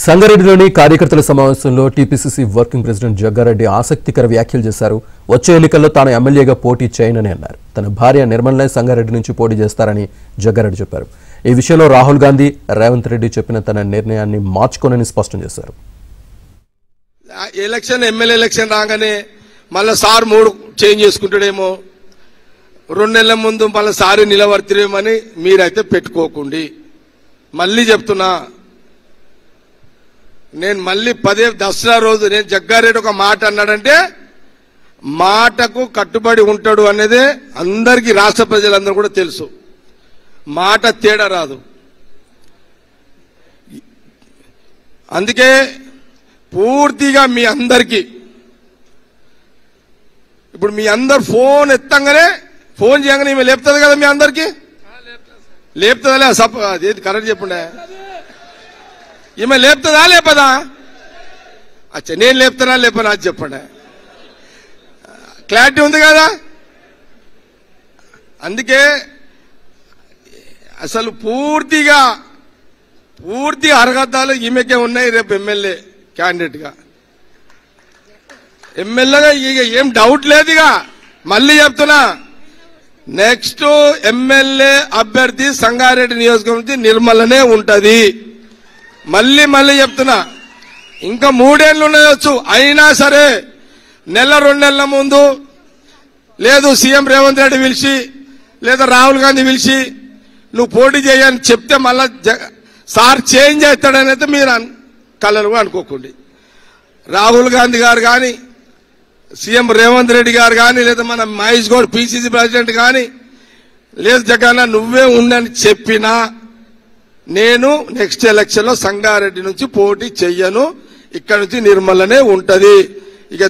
సంగారెడ్డిలోని కార్యకర్తల సమావేశంలో TPCC working president Jaggareddy ఆసక్తికర వ్యాఖ్యలు చేశారు. వచ్చే ఎన్నికల్లో తాను ఎమ్మెల్యేగా పోటీ చేయనని అన్నారు. తన భార్య నిర్మలనే సంగారెడ్డి నుంచి పోటీ చేస్తారని జగ్గారెడ్డి చెప్పారు. ఈ విషయంలో రాహుల్ గాంధీ, రేవంత్ రెడ్డి చెప్పిన తన నిర్ణయాన్ని మార్చుకోనని స్పష్టం చేశారు. ఎమ్మెల్యే ఎలక్షన్ రాగానే మళ్ళీ సార్ మూడు చేంజ్ చేసుకుంటాడేమో, 2 నెలల ముందు మళ్ళీ సారి నిలబడతారేమని మీరైతే పెట్టుకోకండి. మళ్ళీ చెప్తున్నా, నేను మళ్ళీ దసరా రోజు నేను జగ్గారెడ్డి ఒక మాట అన్నాడంటే మాటకు కట్టుబడి ఉంటాడు అనేది అందరికీ, రాష్ట్ర ప్రజలందరూ కూడా తెలుసు. మాట తేడా రాదు. అందుకే పూర్తిగా మీ అందరికీ ఇప్పుడు మీ అందరు ఫోన్ ఎత్తంగానే, ఫోన్ చేయగానే ఈమె లేపుతుంది కదా, మీ అందరికీ లేపుతుందా? అదేది కరెక్ట్ చెప్పండి. ఈమె లేపుతుందా లేపదా? అచ్చా, నేను లేపుతానా లేపనా అది చెప్పండి. క్లారిటీ ఉంది కదా? అందుకే అసలు పూర్తి అర్హతలు ఈమెకే ఉన్నాయి. రేపు ఎమ్మెల్యే క్యాండిడేట్ గా, ఎమ్మెల్యేగా ఇక ఏం డౌట్ లేదుగా. మళ్ళీ చెప్తున్నా, నెక్స్ట్ ఎమ్మెల్యే అభ్యర్థి సంగారెడ్డి నియోజకవర్గం నుంచి నిర్మలనే ఉంటది. మళ్ళీ చెప్తున్నా, ఇంకా 3 ఏళ్ళు ఉండవచ్చు. అయినా సరే 1-2 నెలల ముందు లేదు సీఎం రేవంత్ రెడ్డి పిలిచి లేదా రాహుల్ గాంధీ పిలిచి నువ్వు పోటీ చేయని చెప్తే మళ్ళా సార్ చేంజ్ అవుతాడని అయితే మీరు కలలు అనుకోకండి. రాహుల్ గాంధీ గారు కానీ, సీఎం రేవంత్ రెడ్డి గారు కానీ, లేదా మన మహేష్ గౌడ్ పిసిసి ప్రెసిడెంట్ కానీ, లేదు జగన్ నువ్వే ఉండని చెప్పినా నేను నెక్స్ట్ ఎలక్షన్ లో సంగారెడ్డి నుంచి పోటీ చెయ్యను. ఇక్కడ నుంచి నిర్మలనే ఉంటది. ఇక